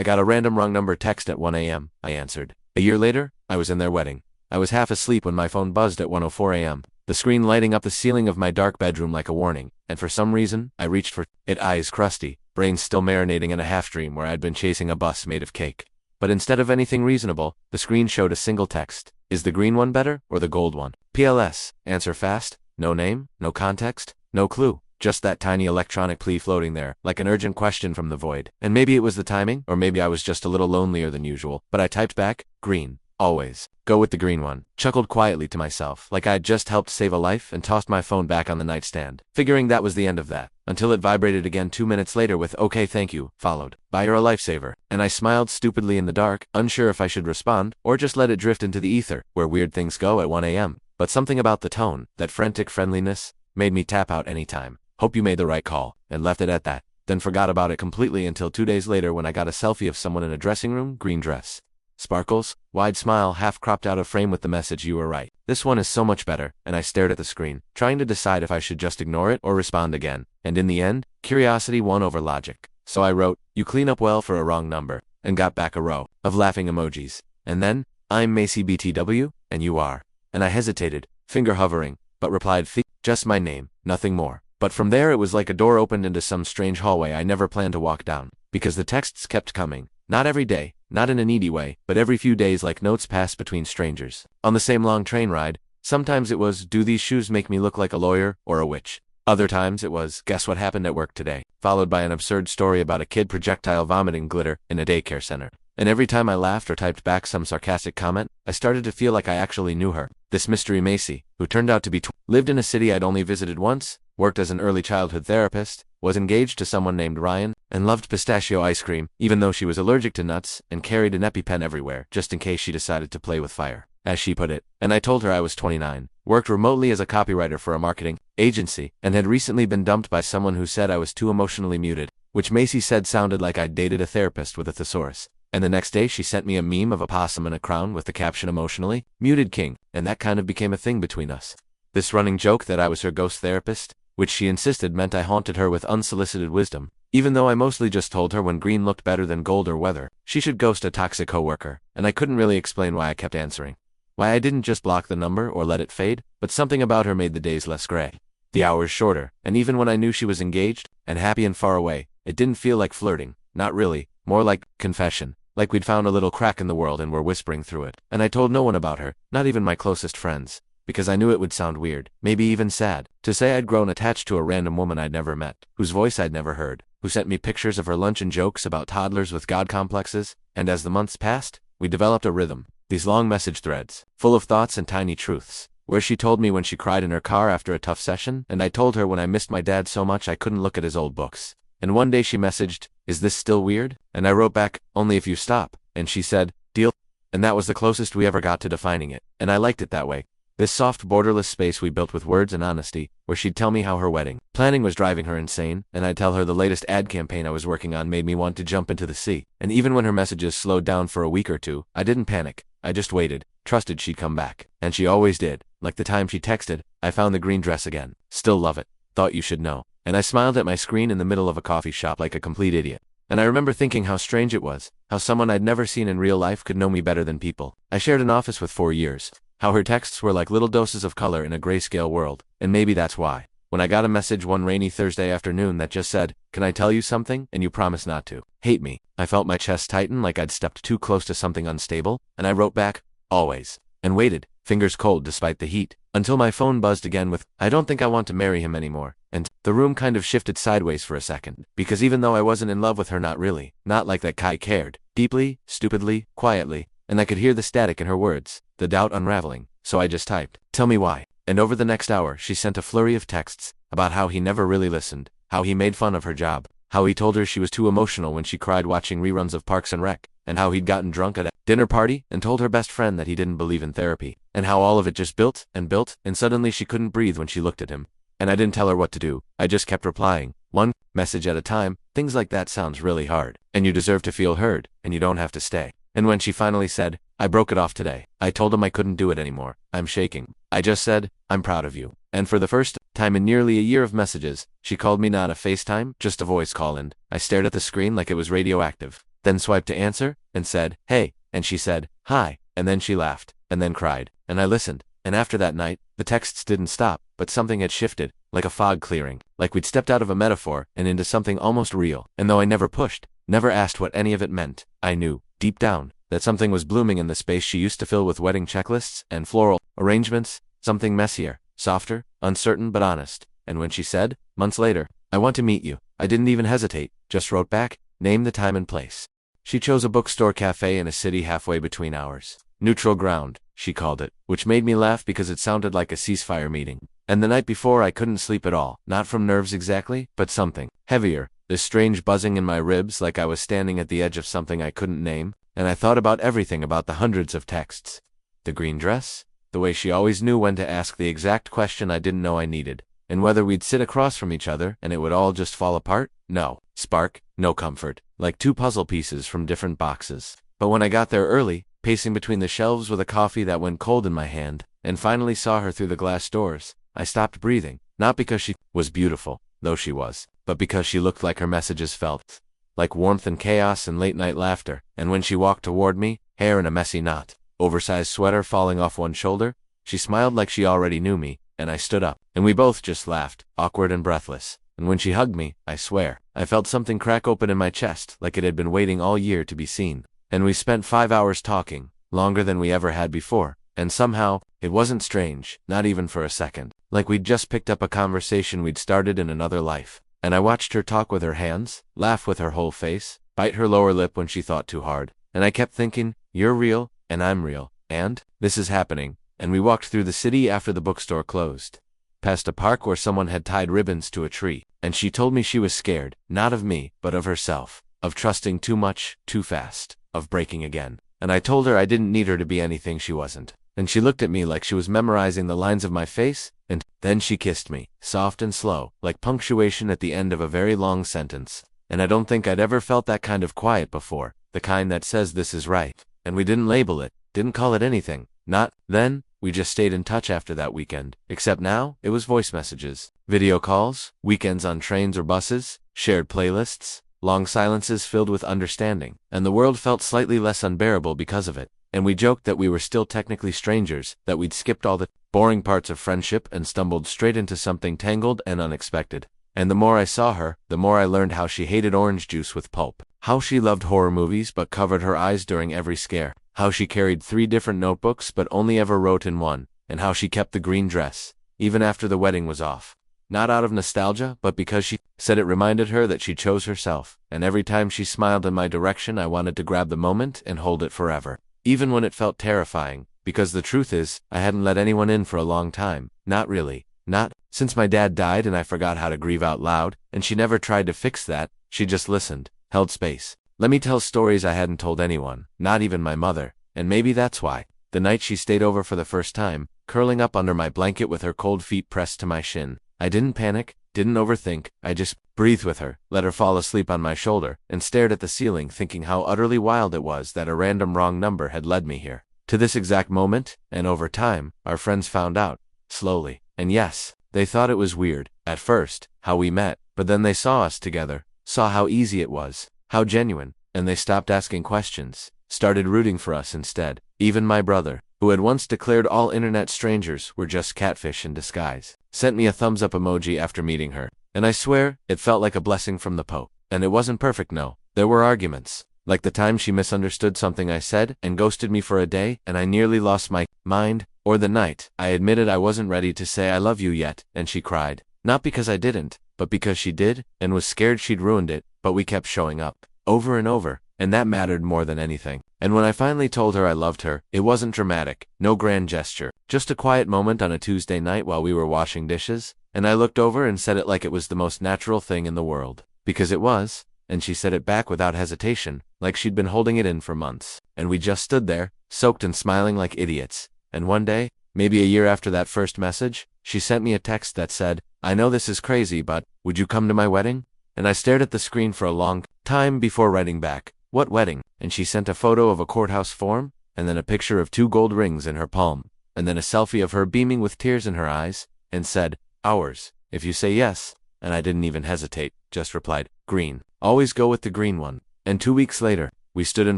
I got a random wrong number text at 1 a.m., I answered. A year later, I was in their wedding. I was half asleep when my phone buzzed at 1:04 a.m., the screen lighting up the ceiling of my dark bedroom like a warning, and for some reason, I reached for it, eyes crusty, brain still marinating in a half-dream where I'd been chasing a bus made of cake. But instead of anything reasonable, the screen showed a single text. Is the green one better, or the gold one? PLS, answer fast, no name, no context, no clue. Just that tiny electronic plea floating there, like an urgent question from the void. And maybe it was the timing, or maybe I was just a little lonelier than usual, but I typed back, green. Always. Go with the green one. Chuckled quietly to myself, like I had just helped save a life, and tossed my phone back on the nightstand, figuring that was the end of that, until it vibrated again 2 minutes later with "okay thank you," followed by "you're a lifesaver," and I smiled stupidly in the dark, unsure if I should respond, or just let it drift into the ether, where weird things go at 1 a.m. But something about the tone, that frantic friendliness, made me tap out anytime. Hope you made the right call, and left it at that, then forgot about it completely until 2 days later when I got a selfie of someone in a dressing room, green dress. Sparkles, wide smile half cropped out of frame with the message "you were right. This one is so much better," and I stared at the screen, trying to decide if I should just ignore it or respond again, and in the end, curiosity won over logic. So I wrote, "You clean up well for a wrong number," and got back a row of laughing emojis. And then, "I'm Macy BTW, and you are." And I hesitated, finger hovering, but replied, "Just my name, nothing more." But from there it was like a door opened into some strange hallway I never planned to walk down, because the texts kept coming. Not every day, not in a needy way, but every few days like notes passed between strangers. On the same long train ride, sometimes it was, "Do these shoes make me look like a lawyer or a witch?" Other times it was, "Guess what happened at work today?" followed by an absurd story about a kid projectile vomiting glitter in a daycare center. And every time I laughed or typed back some sarcastic comment, I started to feel like I actually knew her. This mystery Macy, who turned out to be lived in a city I'd only visited once, worked as an early childhood therapist, was engaged to someone named Ryan, and loved pistachio ice cream, even though she was allergic to nuts, and carried an EpiPen everywhere, just in case she decided to play with fire, as she put it. And I told her I was 29, worked remotely as a copywriter for a marketing agency, and had recently been dumped by someone who said I was too emotionally muted, which Macy said sounded like I'd dated a therapist with a thesaurus. And the next day she sent me a meme of a possum in a crown with the caption "emotionally muted king," and that kind of became a thing between us. This running joke that I was her ghost therapist, which she insisted meant I haunted her with unsolicited wisdom, even though I mostly just told her when green looked better than gold or weather, she should ghost a toxic coworker, and I couldn't really explain why I kept answering. Why I didn't just block the number or let it fade, but something about her made the days less gray, the hours shorter, and even when I knew she was engaged, and happy and far away, it didn't feel like flirting, not really, more like confession. Like we'd found a little crack in the world and were whispering through it. And I told no one about her, not even my closest friends, because I knew it would sound weird, maybe even sad, to say I'd grown attached to a random woman I'd never met, whose voice I'd never heard, who sent me pictures of her lunch and jokes about toddlers with God complexes, and as the months passed, we developed a rhythm, these long message threads, full of thoughts and tiny truths, where she told me when she cried in her car after a tough session, and I told her when I missed my dad so much I couldn't look at his old books. And one day she messaged, "Is this still weird?" And I wrote back, "Only if you stop." And she said, "Deal." And that was the closest we ever got to defining it, and I liked it that way. This soft, borderless space we built with words and honesty, where she'd tell me how her wedding planning was driving her insane, and I'd tell her the latest ad campaign I was working on made me want to jump into the sea. And even when her messages slowed down for a week or two, I didn't panic. I just waited, trusted she'd come back. And she always did. Like the time she texted, "I found the green dress again. Still love it. Thought you should know." And I smiled at my screen in the middle of a coffee shop like a complete idiot. And I remember thinking how strange it was, how someone I'd never seen in real life could know me better than people I shared an office with 4 years. How her texts were like little doses of color in a grayscale world. And maybe that's why, when I got a message one rainy Thursday afternoon that just said, "Can I tell you something, and you promise not to hate me," I felt my chest tighten like I'd stepped too close to something unstable, and I wrote back, "Always," and waited, fingers cold despite the heat, until my phone buzzed again with, "I don't think I want to marry him anymore." And the room kind of shifted sideways for a second, because even though I wasn't in love with her, not really, not like that Kai cared, deeply, stupidly, quietly, and I could hear the static in her words, the doubt unraveling, so I just typed, "Tell me why." And over the next hour she sent a flurry of texts, about how he never really listened, how he made fun of her job, how he told her she was too emotional when she cried watching reruns of Parks and Rec, and how he'd gotten drunk at a dinner party and told her best friend that he didn't believe in therapy, and how all of it just built, and suddenly she couldn't breathe when she looked at him. And I didn't tell her what to do, I just kept replying, one message at a time. Things like that sounds really hard, and you deserve to feel heard, and you don't have to stay. And when she finally said, "I broke it off today," I told him I couldn't do it anymore. I'm shaking. I just said, "I'm proud of you." And for the first time in nearly a year of messages, she called me, not a FaceTime, just a voice call, and I stared at the screen like it was radioactive. then swiped to answer, and said, "Hey," and she said, "Hi," and then she laughed, and then cried, and I listened. And after that night, the texts didn't stop, but something had shifted, like a fog clearing, like we'd stepped out of a metaphor and into something almost real. And though I never pushed, never asked what any of it meant, I knew, deep down, that something was blooming in the space she used to fill with wedding checklists and floral arrangements, something messier, softer, uncertain but honest. And when she said, months later, "I want to meet you," I didn't even hesitate, just wrote back, "Name the time and place." She chose a bookstore cafe in a city halfway between ours. Neutral ground, she called it, which made me laugh because it sounded like a ceasefire meeting. And the night before I couldn't sleep at all, not from nerves exactly, but something heavier, this strange buzzing in my ribs like I was standing at the edge of something I couldn't name, and I thought about everything, about the hundreds of texts. The green dress, the way she always knew when to ask the exact question I didn't know I needed, and whether we'd sit across from each other and it would all just fall apart. No spark, no comfort, like two puzzle pieces from different boxes. But when I got there early, pacing between the shelves with a coffee that went cold in my hand, and finally saw her through the glass doors, I stopped breathing, not because she was beautiful, though she was, but because she looked like her messages felt, like warmth and chaos and late-night laughter. And when she walked toward me, hair in a messy knot, oversized sweater falling off one shoulder, she smiled like she already knew me, and I stood up, and we both just laughed, awkward and breathless. And when she hugged me, I swear, I felt something crack open in my chest, like it had been waiting all year to be seen. And we spent 5 hours talking, longer than we ever had before, and somehow, it wasn't strange, not even for a second, like we'd just picked up a conversation we'd started in another life. And I watched her talk with her hands, laugh with her whole face, bite her lower lip when she thought too hard, and I kept thinking, you're real, and I'm real, and this is happening. And we walked through the city after the bookstore closed, past a park where someone had tied ribbons to a tree, and she told me she was scared, not of me, but of herself, of trusting too much, too fast, of breaking again. And I told her I didn't need her to be anything she wasn't. And she looked at me like she was memorizing the lines of my face, and then she kissed me, soft and slow, like punctuation at the end of a very long sentence. And I don't think I'd ever felt that kind of quiet before, the kind that says this is right. And we didn't label it, didn't call it anything, not then. We just stayed in touch after that weekend, except now, it was voice messages, video calls, weekends on trains or buses, shared playlists, long silences filled with understanding, and the world felt slightly less unbearable because of it. And we joked that we were still technically strangers, that we'd skipped all the boring parts of friendship and stumbled straight into something tangled and unexpected. And the more I saw her, the more I learned how she hated orange juice with pulp, how she loved horror movies but covered her eyes during every scare, how she carried 3 different notebooks but only ever wrote in one, and how she kept the green dress, even after the wedding was off. Not out of nostalgia, but because she said it reminded her that she chose herself, and every time she smiled in my direction I wanted to grab the moment and hold it forever, even when it felt terrifying, because the truth is, I hadn't let anyone in for a long time, not really, not since my dad died and I forgot how to grieve out loud, and she never tried to fix that, she just listened, held space. Let me tell stories I hadn't told anyone, not even my mother, and maybe that's why. The night she stayed over for the first time, curling up under my blanket with her cold feet pressed to my shin, I didn't panic, didn't overthink, I just breathed with her, let her fall asleep on my shoulder, and stared at the ceiling thinking how utterly wild it was that a random wrong number had led me here, to this exact moment. And over time, our friends found out, slowly, and yes, they thought it was weird, at first, how we met, but then they saw us together, saw how easy it was, how genuine, and they stopped asking questions, started rooting for us instead. Even my brother, who had once declared all internet strangers were just catfish in disguise, sent me a thumbs-up emoji after meeting her, and I swear, it felt like a blessing from the Pope. And it wasn't perfect, no. There were arguments, like the time she misunderstood something I said and ghosted me for a day, and I nearly lost my mind, or the night I admitted I wasn't ready to say I love you yet, and she cried, not because I didn't, but because she did, and was scared she'd ruined it, but we kept showing up, over and over, and that mattered more than anything. And when I finally told her I loved her, it wasn't dramatic, no grand gesture, just a quiet moment on a Tuesday night while we were washing dishes, and I looked over and said it like it was the most natural thing in the world. Because it was, and she said it back without hesitation, like she'd been holding it in for months. And we just stood there, soaked and smiling like idiots. And one day, maybe a year after that first message, she sent me a text that said, I know this is crazy, but would you come to my wedding? And I stared at the screen for a long time before writing back, what wedding? And she sent a photo of a courthouse form, and then a picture of 2 gold rings in her palm, and then a selfie of her beaming with tears in her eyes, and said, ours, if you say yes. And I didn't even hesitate, just replied, green. Always go with the green one. And 2 weeks later, we stood in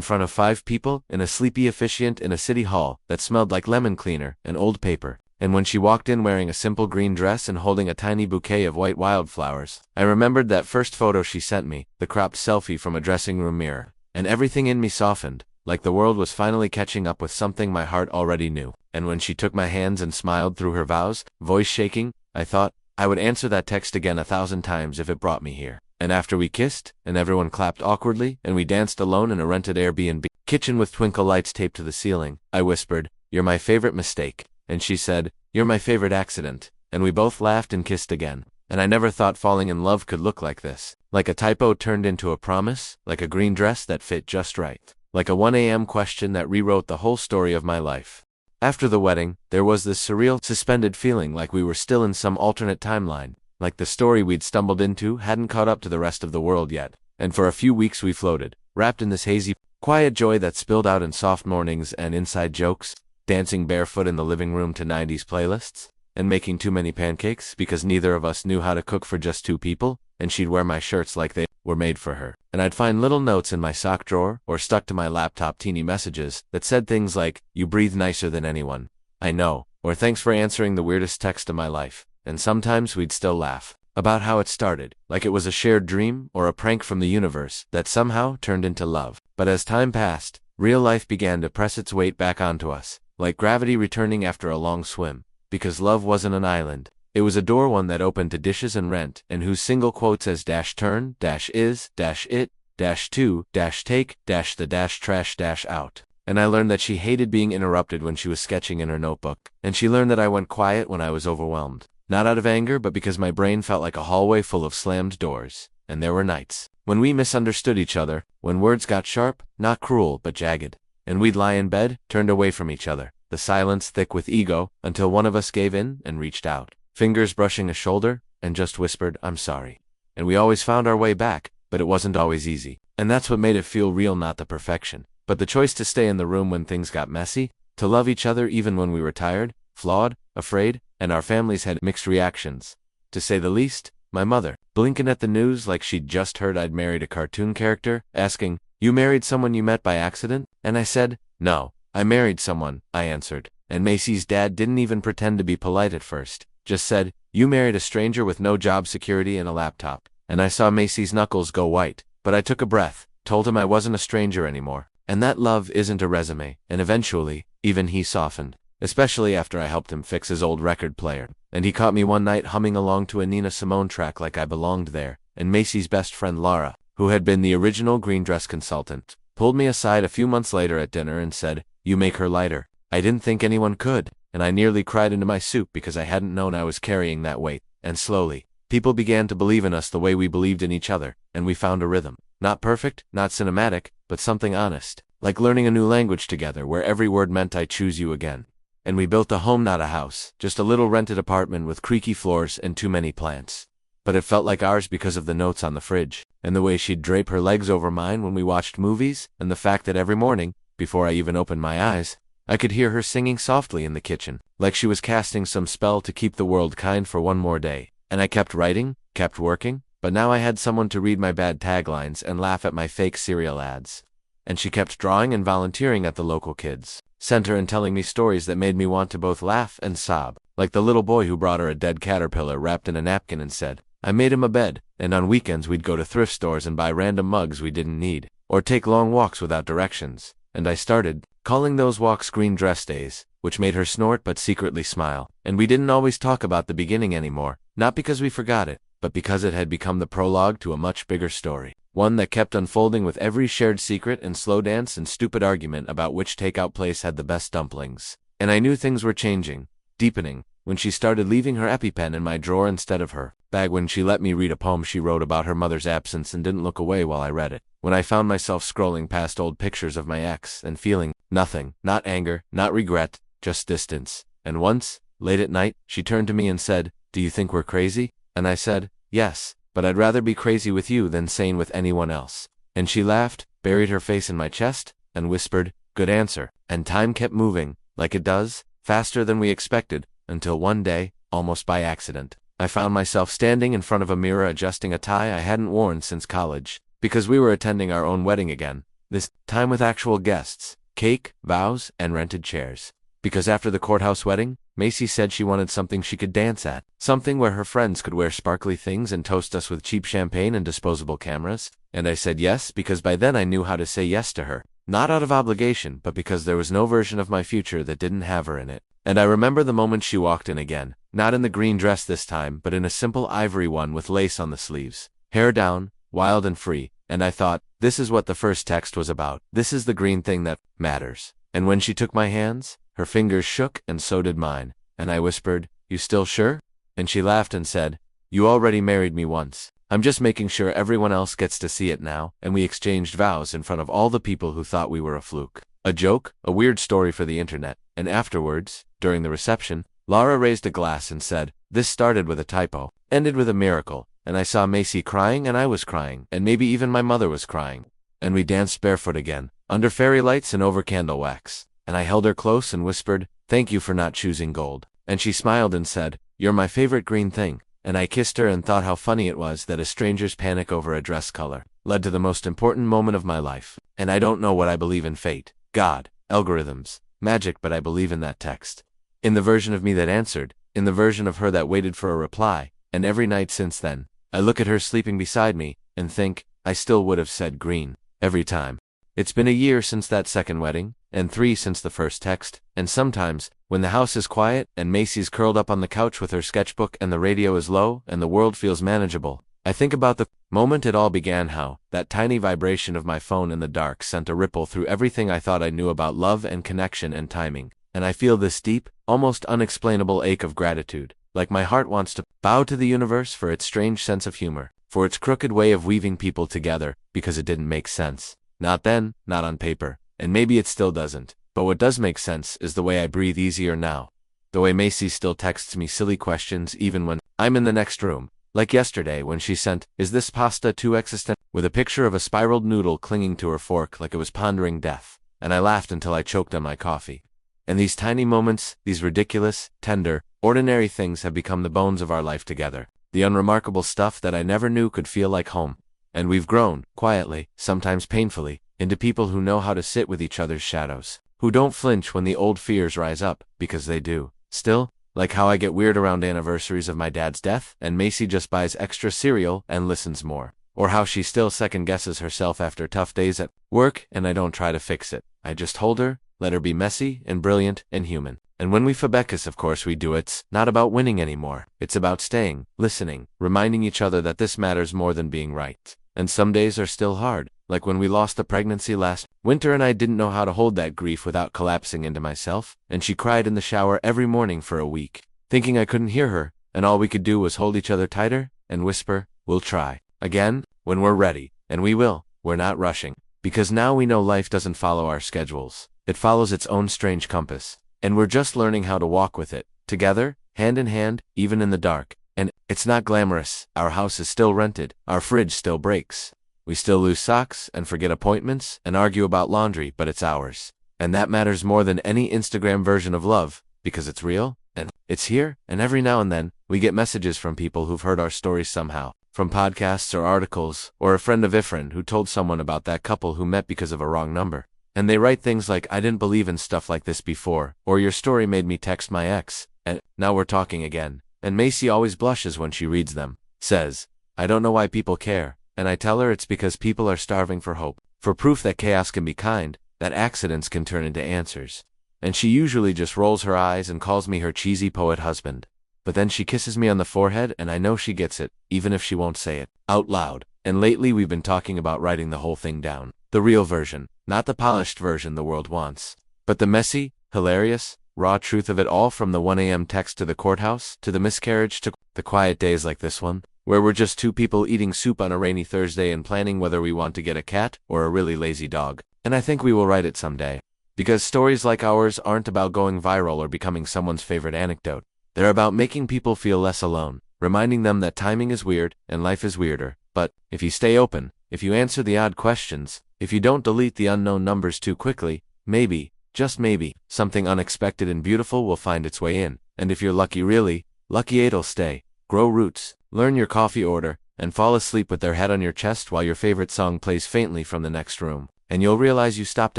front of 5 people in a sleepy officiant in a city hall that smelled like lemon cleaner and old paper. And when she walked in wearing a simple green dress and holding a tiny bouquet of white wildflowers, I remembered that first photo she sent me, the cropped selfie from a dressing room mirror. And everything in me softened, like the world was finally catching up with something my heart already knew. And when she took my hands and smiled through her vows, voice shaking, I thought, I would answer that text again 1,000 times if it brought me here. And after we kissed, and everyone clapped awkwardly, and we danced alone in a rented Airbnb kitchen with twinkle lights taped to the ceiling, I whispered, "You're my favorite mistake." And she said, "You're my favorite accident." And we both laughed and kissed again. And I never thought falling in love could look like this. Like a typo turned into a promise, like a green dress that fit just right. Like a 1 a.m. question that rewrote the whole story of my life. After the wedding, there was this surreal, suspended feeling like we were still in some alternate timeline, like the story we'd stumbled into hadn't caught up to the rest of the world yet. And for a few weeks we floated, wrapped in this hazy, quiet joy that spilled out in soft mornings and inside jokes, dancing barefoot in the living room to 90s playlists, and making too many pancakes because neither of us knew how to cook for just 2 people, and she'd wear my shirts like they were made for her. And I'd find little notes in my sock drawer or stuck to my laptop teeny messages that said things like, "You breathe nicer than anyone. I know," or "Thanks for answering the weirdest text of my life." And sometimes we'd still laugh about how it started, like it was a shared dream or a prank from the universe that somehow turned into love. But as time passed, real life began to press its weight back onto us, like gravity returning after a long swim. Because love wasn't an island. It was a door, one that opened to dishes and rent, and whose single quote says "turn, is, it, to, take, the, trash, out." And I learned that she hated being interrupted when she was sketching in her notebook. And she learned that I went quiet when I was overwhelmed. Not out of anger, but because my brain felt like a hallway full of slammed doors. And there were nights when we misunderstood each other, when words got sharp, not cruel, but jagged. And we'd lie in bed, turned away from each other, the silence thick with ego, until one of us gave in and reached out, fingers brushing a shoulder, and just whispered, "I'm sorry." And we always found our way back, but it wasn't always easy. And that's what made it feel real, not the perfection, but the choice to stay in the room when things got messy, to love each other even when we were tired, flawed, afraid, and our families had mixed reactions. To say the least, my mother, blinking at the news like she'd just heard I'd married a cartoon character, asking, "You married someone you met by accident?" And I said, "No, I married someone," I answered. And Macy's dad didn't even pretend to be polite at first, just said, "You married a stranger with no job security and a laptop." And I saw Macy's knuckles go white, but I took a breath, told him I wasn't a stranger anymore, and that love isn't a resume. And eventually, even he softened, especially after I helped him fix his old record player. And he caught me one night humming along to a Nina Simone track like I belonged there. And Macy's best friend Laura, who had been the original green dress consultant, pulled me aside a few months later at dinner and said, "You make her lighter." I didn't think anyone could, and I nearly cried into my soup because I hadn't known I was carrying that weight. And slowly, people began to believe in us the way we believed in each other, and we found a rhythm. Not perfect, not cinematic, but something honest, like learning a new language together where every word meant "I choose you again." And we built a home, not a house, just a little rented apartment with creaky floors and too many plants. But it felt like ours because of the notes on the fridge, and the way she'd drape her legs over mine when we watched movies, and the fact that every morning, before I even opened my eyes, I could hear her singing softly in the kitchen, like she was casting some spell to keep the world kind for one more day. And I kept writing, kept working, but now I had someone to read my bad taglines and laugh at my fake cereal ads. And she kept drawing and volunteering at the local kids center and telling me stories that made me want to both laugh and sob, like the little boy who brought her a dead caterpillar wrapped in a napkin and said, "I made him a bed." And on weekends we'd go to thrift stores and buy random mugs we didn't need, or take long walks without directions. And I started calling those walks green dress days, which made her snort but secretly smile. And we didn't always talk about the beginning anymore, not because we forgot it, but because it had become the prologue to a much bigger story. One that kept unfolding with every shared secret and slow dance and stupid argument about which takeout place had the best dumplings. And I knew things were changing, deepening, when she started leaving her EpiPen in my drawer instead of her bag, when she let me read a poem she wrote about her mother's absence and didn't look away while I read it, when I found myself scrolling past old pictures of my ex and feeling nothing, not anger, not regret, just distance. And once, late at night, she turned to me and said, "Do you think we're crazy?" And I said, "Yes, but I'd rather be crazy with you than sane with anyone else." And she laughed, buried her face in my chest, and whispered, "Good answer." And time kept moving, like it does, faster than we expected, until one day, almost by accident, I found myself standing in front of a mirror adjusting a tie I hadn't worn since college, because we were attending our own wedding again, this time with actual guests, cake, vows, and rented chairs. Because after the courthouse wedding, Macy said she wanted something she could dance at, something where her friends could wear sparkly things and toast us with cheap champagne and disposable cameras, and I said yes because by then I knew how to say yes to her, not out of obligation, but because there was no version of my future that didn't have her in it. And I remember the moment she walked in again, not in the green dress this time, but in a simple ivory one with lace on the sleeves, hair down, wild and free, and I thought, this is what the first text was about. This is the green thing that matters. And when she took my hands, her fingers shook and so did mine, and I whispered, "You still sure?" And she laughed and said, "You already married me once. I'm just making sure everyone else gets to see it now," and we exchanged vows in front of all the people who thought we were a fluke. A joke, a weird story for the internet, and afterwards, during the reception, Laura raised a glass and said, "This started with a typo, ended with a miracle," and I saw Macy crying and I was crying, and maybe even my mother was crying. And we danced barefoot again, under fairy lights and over candle wax, and I held her close and whispered, "Thank you for not choosing gold." And she smiled and said, "You're my favorite green thing." And I kissed her and thought how funny it was that a stranger's panic over a dress color led to the most important moment of my life. And I don't know what I believe in: fate, God, algorithms, magic, but I believe in that text. In the version of me that answered, in the version of her that waited for a reply, and every night since then, I look at her sleeping beside me and think, I still would have said green, every time. It's been a year since that second wedding, and 3 since the first text, and sometimes, when the house is quiet and Macy's curled up on the couch with her sketchbook and the radio is low and the world feels manageable, I think about the moment it all began, how that tiny vibration of my phone in the dark sent a ripple through everything I thought I knew about love and connection and timing, and I feel this deep, almost unexplainable ache of gratitude, like my heart wants to bow to the universe for its strange sense of humor, for its crooked way of weaving people together, because it didn't make sense. Not then, not on paper, and maybe it still doesn't, but what does make sense is the way I breathe easier now. The way Macy still texts me silly questions even when I'm in the next room, like yesterday when she sent, "Is this pasta too existential?" with a picture of a spiraled noodle clinging to her fork like it was pondering death, and I laughed until I choked on my coffee. And these tiny moments, these ridiculous, tender, ordinary things have become the bones of our life together, the unremarkable stuff that I never knew could feel like home. And we've grown, quietly, sometimes painfully, into people who know how to sit with each other's shadows, who don't flinch when the old fears rise up, because they do. Still, like how I get weird around anniversaries of my dad's death, and Macy just buys extra cereal and listens more. Or how she still second-guesses herself after tough days at work, and I don't try to fix it. I just hold her, let her be messy and brilliant and human. And when we Fabecus, of course we do, it's not about winning anymore. It's about staying, listening, reminding each other that this matters more than being right. And some days are still hard, like when we lost the pregnancy last winter and I didn't know how to hold that grief without collapsing into myself, and she cried in the shower every morning for a week, thinking I couldn't hear her, and all we could do was hold each other tighter and whisper, "We'll try again when we're ready," and we will. We're not rushing, because now we know life doesn't follow our schedules. It follows its own strange compass, and we're just learning how to walk with it, together, hand in hand, even in the dark. And it's not glamorous. Our house is still rented. Our fridge still breaks. We still lose socks and forget appointments and argue about laundry, but it's ours. And that matters more than any Instagram version of love, because it's real, and it's here, and every now and then, we get messages from people who've heard our stories somehow, from podcasts or articles, or a friend of Ifrin who told someone about that couple who met because of a wrong number. And they write things like, "I didn't believe in stuff like this before," or "Your story made me text my ex, and now we're talking again." And Macy always blushes when she reads them, says, "I don't know why people care," and I tell her it's because people are starving for hope, for proof that chaos can be kind, that accidents can turn into answers. And she usually just rolls her eyes and calls me her cheesy poet husband. But then she kisses me on the forehead and I know she gets it, even if she won't say it out loud. And lately we've been talking about writing the whole thing down. The real version, not the polished version the world wants, but the messy, hilarious, raw truth of it all, from the 1 a.m. text to the courthouse, to the miscarriage, to the quiet days like this one, where we're just two people eating soup on a rainy Thursday and planning whether we want to get a cat or a really lazy dog. And I think we will write it someday. Because stories like ours aren't about going viral or becoming someone's favorite anecdote. They're about making people feel less alone, reminding them that timing is weird and life is weirder, but if you stay open, if you answer the odd questions, if you don't delete the unknown numbers too quickly, maybe, just maybe, something unexpected and beautiful will find its way in. And if you're lucky, really lucky, it'll stay. Grow roots, learn your coffee order, and fall asleep with their head on your chest while your favorite song plays faintly from the next room. And you'll realize you stopped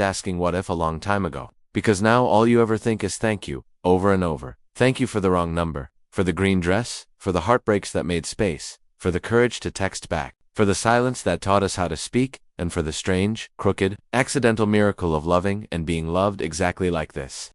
asking what if a long time ago. Because now all you ever think is thank you, over and over. Thank you for the wrong number, for the green dress, for the heartbreaks that made space, for the courage to text back, for the silence that taught us how to speak, and for the strange, crooked, accidental miracle of loving and being loved exactly like this.